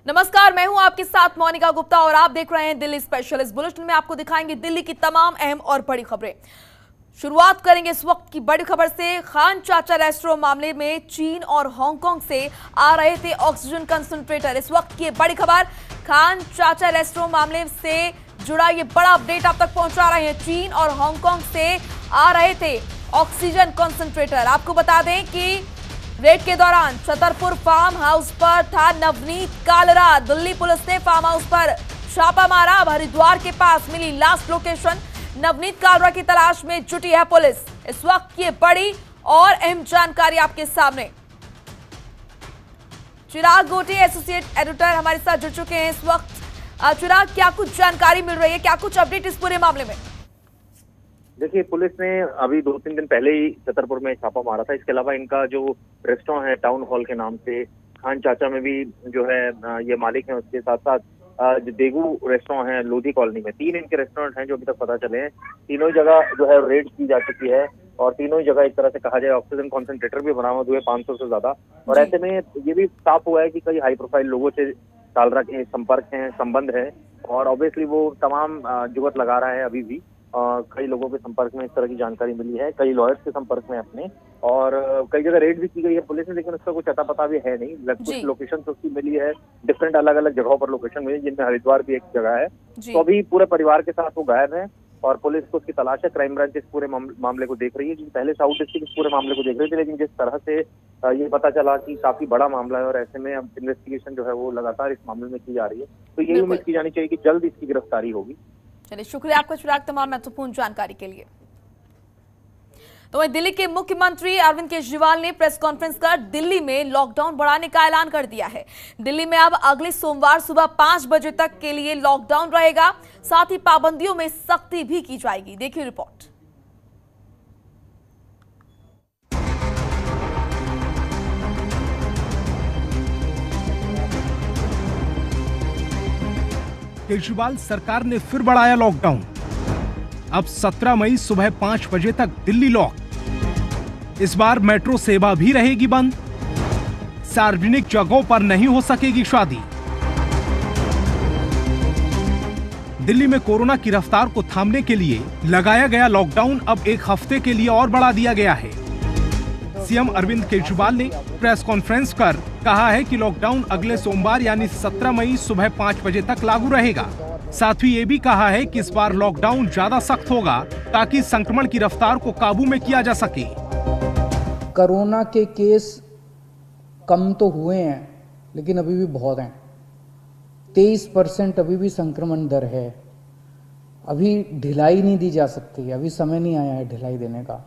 नमस्कार, मैं हूं आपके साथ मोनिका गुप्ता और आप देख रहे हैं दिल्ली स्पेशल। इस बुलेटिन में आपको दिखाएंगे दिल्ली की तमाम अहम और बड़ी खबरें। शुरुआत करेंगे इस वक्त की बड़ी खबर से। खान चाचा रेस्टोरेंट मामले में चीन और हांगकांग से आ रहे थे ऑक्सीजन कंसंट्रेटर। इस वक्त की बड़ी खबर, खान चाचा रेस्टोरेंट मामले से जुड़ा ये बड़ा अपडेट आप तक पहुंचा रहे हैं। चीन और हांगकांग से आ रहे थे ऑक्सीजन कंसंट्रेटर। आपको बता दें कि रेड के दौरान छतरपुर फार्म हाउस पर था नवनीत कालरा। दिल्ली पुलिस ने फार्म हाउस पर छापा मारा। अब हरिद्वार के पास मिली लास्ट लोकेशन। नवनीत कालरा की तलाश में जुटी है पुलिस। इस वक्त ये बड़ी और अहम जानकारी आपके सामने। चिराग गोटी एसोसिएट एडिटर हमारे साथ जुड़ चुके हैं इस वक्त। चिराग, क्या कुछ जानकारी मिल रही है, क्या कुछ अपडेट इस पूरे मामले में? देखिए, पुलिस ने अभी 2-3 दिन पहले ही छतरपुर में छापा मारा था। इसके अलावा इनका जो रेस्टोरेंट है टाउन हॉल के नाम से, खान चाचा में भी जो है ये मालिक है। उसके साथ साथ जो देगू रेस्टोरेंट है लोधी कॉलोनी में, 3 इनके रेस्टोरेंट हैं जो अभी तक पता चले हैं। तीनों जगह जो है रेड की जा चुकी है और तीनों ही जगह एक तरह से कहा जाए ऑक्सीजन कॉन्सेंट्रेटर भी बरामद हुए 500 से ज्यादा। और ऐसे में ये भी साफ हुआ है कि कई हाई प्रोफाइल लोगों से कालरा के संपर्क हैं, संबंध है और ऑब्वियसली वो तमाम जुगत लगा रहा है। अभी भी कई लोगों के संपर्क में इस तरह की जानकारी मिली है, कई लॉयर्स के संपर्क में अपने, और कई जगह रेड भी की गई है पुलिस ने, लेकिन उसका कुछ अता पता भी है नहीं। कुछ लोकेशन उसकी मिली है, डिफरेंट अलग अलग जगहों पर लोकेशन मिली, जिनमें हरिद्वार भी एक जगह है। तो अभी पूरे परिवार के साथ वो गायब है और पुलिस को उसकी तलाश है। क्राइम ब्रांच इस पूरे मामले को देख रही है, क्योंकि पहले साउथ डिस्ट्रिक्ट इस पूरे मामले को देख रही थी, लेकिन जिस तरह से ये पता चला कि काफी बड़ा मामला है और ऐसे में अब इन्वेस्टिगेशन जो है वो लगातार इस मामले में की जा रही है, तो यही उम्मीद की जानी चाहिए कि जल्द इसकी गिरफ्तारी होगी। चलिए, शुक्रिया आपका चिराग तमाम महत्वपूर्ण जानकारी के लिए। तो वहीं दिल्ली के मुख्यमंत्री अरविंद केजरीवाल ने प्रेस कॉन्फ्रेंस कर दिल्ली में लॉकडाउन बढ़ाने का ऐलान कर दिया है। दिल्ली में अब अगले सोमवार सुबह 5 बजे तक के लिए लॉकडाउन रहेगा। साथ ही पाबंदियों में सख्ती भी की जाएगी। देखिए रिपोर्ट। केजरीवाल सरकार ने फिर बढ़ाया लॉकडाउन। अब 17 मई सुबह 5 बजे तक दिल्ली लॉक। इस बार मेट्रो सेवा भी रहेगी बंद। सार्वजनिक जगहों पर नहीं हो सकेगी शादी। दिल्ली में कोरोना की रफ्तार को थामने के लिए लगाया गया लॉकडाउन अब 1 हफ्ते के लिए और बढ़ा दिया गया है। सीएम अरविंद केजरीवाल ने प्रेस कॉन्फ्रेंस कर कहा है कि लॉकडाउन अगले सोमवार यानी 17 मई सुबह 5 बजे तक लागू रहेगा। साथ ही ये भी कहा है कि इस बार लॉकडाउन ज्यादा सख्त होगा ताकि संक्रमण की रफ्तार को काबू में किया जा सके। कोरोना के केस कम तो हुए हैं, लेकिन अभी भी बहुत हैं। 23% अभी भी संक्रमण दर है। अभी ढिलाई नहीं दी जा सकती, अभी समय नहीं आया है ढिलाई देने का।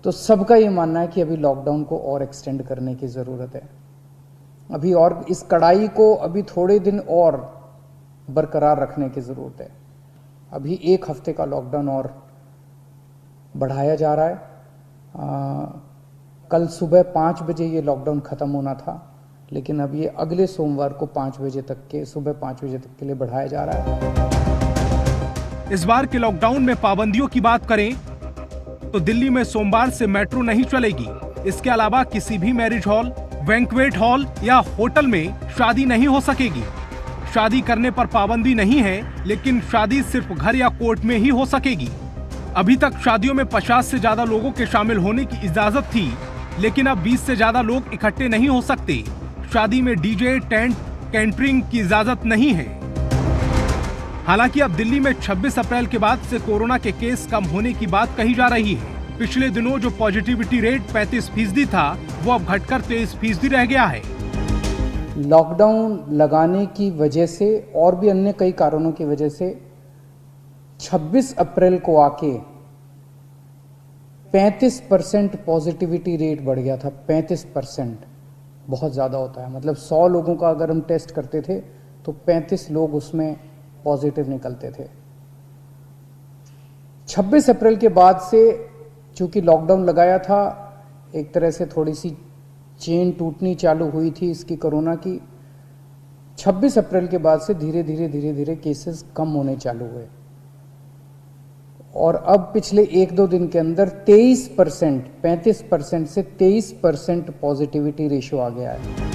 तो सबका ये मानना है कि अभी लॉकडाउन को और एक्सटेंड करने की ज़रूरत है। अभी और इस कड़ाई को अभी थोड़े दिन और बरकरार रखने की ज़रूरत है। अभी 1 हफ्ते का लॉकडाउन और बढ़ाया जा रहा है। कल सुबह 5 बजे ये लॉकडाउन ख़त्म होना था, लेकिन अब ये अगले सोमवार को 5 बजे तक के सुबह 5 बजे तक के लिए बढ़ाया जा रहा है। इस बार के लॉकडाउन में पाबंदियों की बात करें तो दिल्ली में सोमवार से मेट्रो नहीं चलेगी। इसके अलावा किसी भी मैरिज हॉल, बैंक्वेट हॉल या होटल में शादी नहीं हो सकेगी। शादी करने पर पाबंदी नहीं है, लेकिन शादी सिर्फ घर या कोर्ट में ही हो सकेगी। अभी तक शादियों में 50 से ज्यादा लोगों के शामिल होने की इजाजत थी, लेकिन अब 20 से ज्यादा लोग इकट्ठे नहीं हो सकते। शादी में डीजे, टेंट, कैटरिंग की इजाजत नहीं है। हालांकि अब दिल्ली में 26 अप्रैल के बाद से कोरोना के केस कम होने की बात कही जा रही है। पिछले दिनों जो पॉजिटिविटी रेट 35% था, वो अब घटकर 23% रह गया है। लॉकडाउन लगाने की वजह से और भी अन्य कई कारणों की वजह से 26 अप्रैल को आके 35% पॉजिटिविटी रेट बढ़ गया था। 35% बहुत ज़्यादा होता है। मतलब 100 लोगों का अगर हम टेस्ट करते थे तो 35 लोग उसमें पॉजिटिव निकलते थे। 26 अप्रैल के बाद से चूंकि लॉकडाउन लगाया था, एक तरह से थोड़ी सी चेन टूटनी चालू हुई थी इसकी कोरोना की। 26 अप्रैल के बाद से धीरे धीरे केसेस कम होने चालू हुए और अब पिछले 1-2 दिन के अंदर 23%, 35% से 23% पॉजिटिविटी रेशियो आ गया है।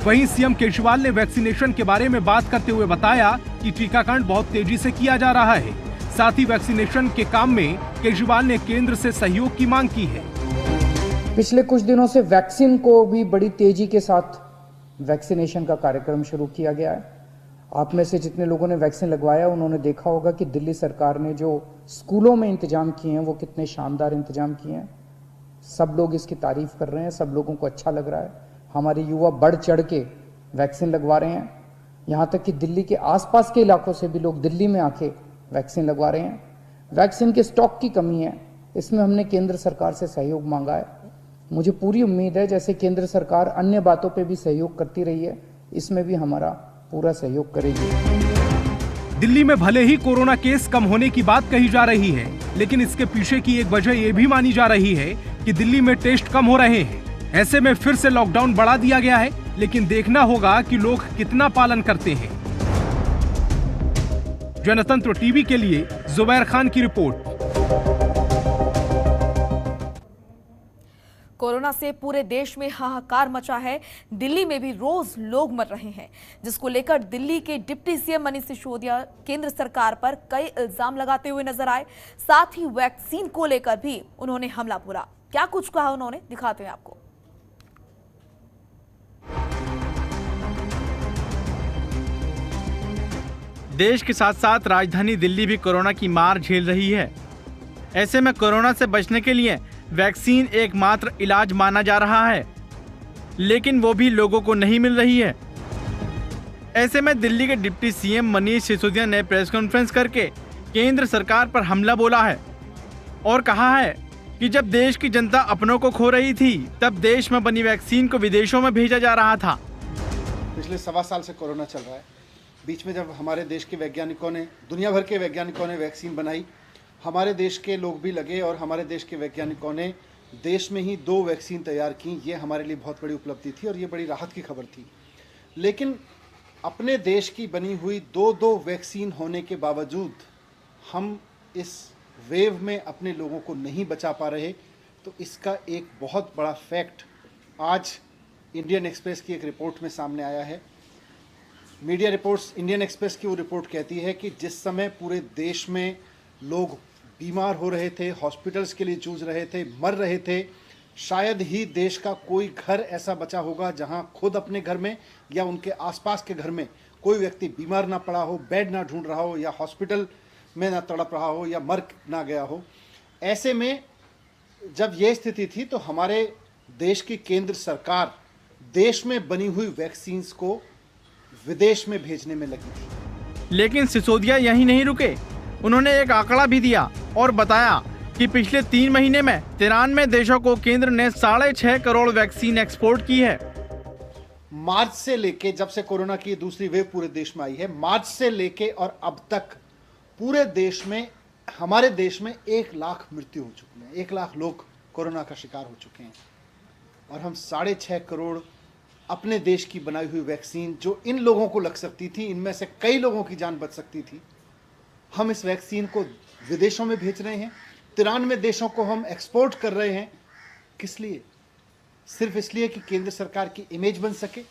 वहीं सीएम केजरीवाल ने वैक्सीनेशन के बारे में बात करते हुए बताया कि टीकाकरण बहुत तेजी से किया जा रहा है। साथ ही वैक्सीनेशन के काम में केजरीवाल ने केंद्र से सहयोग की मांग की है। पिछले कुछ दिनों से वैक्सीन को भी बड़ी तेजी के साथ वैक्सीनेशन का कार्यक्रम शुरू किया गया है। आप में से जितने लोगों ने वैक्सीन लगवाया उन्होंने देखा होगा कि दिल्ली सरकार ने जो स्कूलों में इंतजाम किए हैं वो कितने शानदार इंतजाम किए हैं। सब लोग इसकी तारीफ कर रहे हैं, सब लोगों को अच्छा लग रहा है। हमारे युवा बढ़ चढ़ के वैक्सीन लगवा रहे हैं। यहाँ तक कि दिल्ली के आसपास के इलाकों से भी लोग दिल्ली में आके वैक्सीन लगवा रहे हैं। वैक्सीन के स्टॉक की कमी है, इसमें हमने केंद्र सरकार से सहयोग मांगा है। मुझे पूरी उम्मीद है जैसे केंद्र सरकार अन्य बातों पे भी सहयोग करती रही है, इसमें भी हमारा पूरा सहयोग करेगी। दिल्ली में भले ही कोरोना केस कम होने की बात कही जा रही है, लेकिन इसके पीछे की एक वजह ये भी मानी जा रही है कि दिल्ली में टेस्ट कम हो रहे हैं। ऐसे में फिर से लॉकडाउन बढ़ा दिया गया है, लेकिन देखना होगा कि लोग कितना पालन करते हैं। जनतंत्र टीवी के लिए जुबैर खान की रिपोर्ट। कोरोना से पूरे देश में हाहाकार मचा है। दिल्ली में भी रोज लोग मर रहे हैं, जिसको लेकर दिल्ली के डिप्टी सीएम मनीष सिसोदिया केंद्र सरकार पर कई इल्जाम लगाते हुए नजर आए। साथ ही वैक्सीन को लेकर भी उन्होंने हमला बोला। क्या कुछ कहा उन्होंने, दिखाते हैं आपको। देश के साथ साथ राजधानी दिल्ली भी कोरोना की मार झेल रही है। ऐसे में कोरोना से बचने के लिए वैक्सीन एकमात्र इलाज माना जा रहा है, लेकिन वो भी लोगों को नहीं मिल रही है। ऐसे में दिल्ली के डिप्टी सीएम मनीष सिसोदिया ने प्रेस कॉन्फ्रेंस करके केंद्र सरकार पर हमला बोला है और कहा है कि जब देश की जनता अपनों को खो रही थी, तब देश में बनी वैक्सीन को विदेशों में भेजा जा रहा था। पिछले 1.25 साल से कोरोना चल रहा है। बीच में जब हमारे देश के वैज्ञानिकों ने, दुनिया भर के वैज्ञानिकों ने वैक्सीन बनाई, हमारे देश के लोग भी लगे और हमारे देश के वैज्ञानिकों ने देश में ही 2 वैक्सीन तैयार की। ये हमारे लिए बहुत बड़ी उपलब्धि थी और ये बड़ी राहत की खबर थी। लेकिन अपने देश की बनी हुई 2 वैक्सीन होने के बावजूद हम इस वेव में अपने लोगों को नहीं बचा पा रहे। तो इसका एक बहुत बड़ा फैक्ट आज इंडियन एक्सप्रेस की एक रिपोर्ट में सामने आया है। मीडिया रिपोर्ट्स, इंडियन एक्सप्रेस की वो रिपोर्ट कहती है कि जिस समय पूरे देश में लोग बीमार हो रहे थे, हॉस्पिटल्स के लिए जूझ रहे थे, मर रहे थे, शायद ही देश का कोई घर ऐसा बचा होगा जहां खुद अपने घर में या उनके आसपास के घर में कोई व्यक्ति बीमार ना पड़ा हो, बेड ना ढूंढ रहा हो, या हॉस्पिटल में ना तड़प रहा हो, या मर ना गया हो। ऐसे में जब ये स्थिति थी तो हमारे देश की केंद्र सरकार देश में बनी हुई वैक्सीन्स को विदेश में भेजने में लगी थी। लेकिन सिसोदिया यहीं नहीं रुके। उन्होंने एक आंकड़ा भी दिया और बताया कि पिछले 3 महीने में 93 देशों को केंद्र ने 6.5 करोड़ वैक्सीन एक्सपोर्ट की है। मार्च से लेके, जब से कोरोना की दूसरी वेव पूरे देश में आई है, मार्च से लेके और अब तक पूरे देश में, हमारे देश में 1 लाख मृत्यु हो चुकी है। 1 लाख लोग कोरोना का शिकार हो चुके हैं और हम 6.5 करोड़ अपने देश की बनाई हुई वैक्सीन, जो इन लोगों को लग सकती थी, इनमें से कई लोगों की जान बच सकती थी, हम इस वैक्सीन को विदेशों में भेज रहे हैं। 93 देशों को हम एक्सपोर्ट कर रहे हैं। किस लिए? सिर्फ इसलिए कि केंद्र सरकार की इमेज बन सके,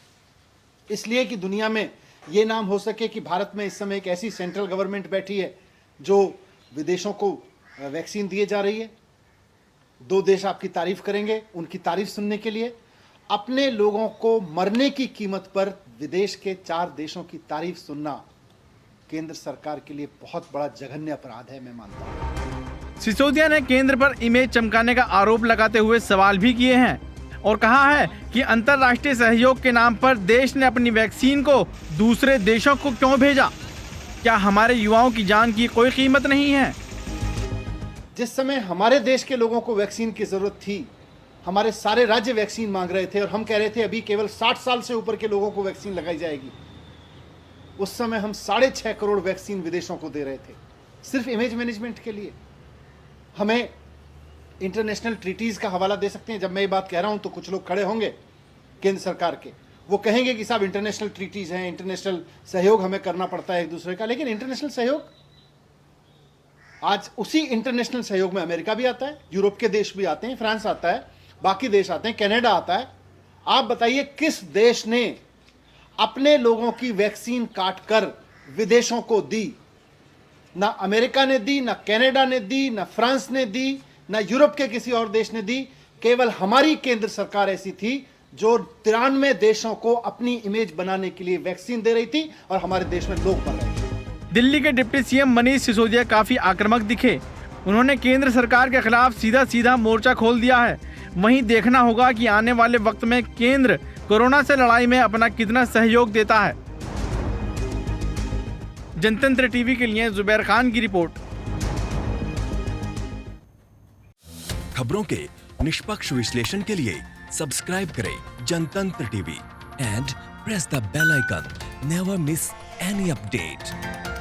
इसलिए कि दुनिया में ये नाम हो सके कि भारत में इस समय एक ऐसी सेंट्रल गवर्नमेंट बैठी है जो विदेशों को वैक्सीन दिए जा रही है। 2 देश आपकी तारीफ करेंगे, उनकी तारीफ सुनने के लिए अपने लोगों को मरने की कीमत पर विदेश के 4 देशों की तारीफ सुनना केंद्र सरकार के लिए बहुत बड़ा जघन्य अपराध है, मैं मानता हूं। सिसोदिया ने केंद्र पर इमेज चमकाने का आरोप लगाते हुए सवाल भी किए हैं और कहा है कि अंतर्राष्ट्रीय सहयोग के नाम पर देश ने अपनी वैक्सीन को दूसरे देशों को क्यों भेजा? क्या हमारे युवाओं की जान की कोई कीमत नहीं है? जिस समय हमारे देश के लोगों को वैक्सीन की जरूरत थी, हमारे सारे राज्य वैक्सीन मांग रहे थे और हम कह रहे थे अभी केवल 60 साल से ऊपर के लोगों को वैक्सीन लगाई जाएगी। उस समय हम 6.5 करोड़ वैक्सीन विदेशों को दे रहे थे, सिर्फ इमेज मैनेजमेंट के लिए। हमें इंटरनेशनल ट्रीटीज का हवाला दे सकते हैं। जब मैं ये बात कह रहा हूं तो कुछ लोग खड़े होंगे केंद्र सरकार के, वो कहेंगे कि साहब इंटरनेशनल ट्रीटीज हैं, इंटरनेशनल सहयोग हमें करना पड़ता है एक दूसरे का। लेकिन इंटरनेशनल सहयोग, आज उसी इंटरनेशनल सहयोग में अमेरिका भी आता है, यूरोप के देश भी आते हैं, फ्रांस आता है, बाकी देश आते हैं, कनाडा आता है। आप बताइए किस देश ने अपने लोगों की वैक्सीन काट कर विदेशों को दी। ना अमेरिका ने दी, ना कनाडा ने दी, ना फ्रांस ने दी, ना यूरोप के किसी और देश ने दी। केवल हमारी केंद्र सरकार ऐसी थी जो 93 देशों को अपनी इमेज बनाने के लिए वैक्सीन दे रही थी और हमारे देश में लोग मर रहे थे। दिल्ली के डिप्टी सीएम मनीष सिसोदिया काफी आक्रामक दिखे। उन्होंने केंद्र सरकार के खिलाफ सीधा मोर्चा खोल दिया है। वहीं देखना होगा कि आने वाले वक्त में केंद्र कोरोना से लड़ाई में अपना कितना सहयोग देता है। जनतंत्र टीवी के लिए जुबैर खान की रिपोर्ट। खबरों के निष्पक्ष विश्लेषण के लिए सब्सक्राइब करें Jantantra TV and press the bell icon. Never miss any update.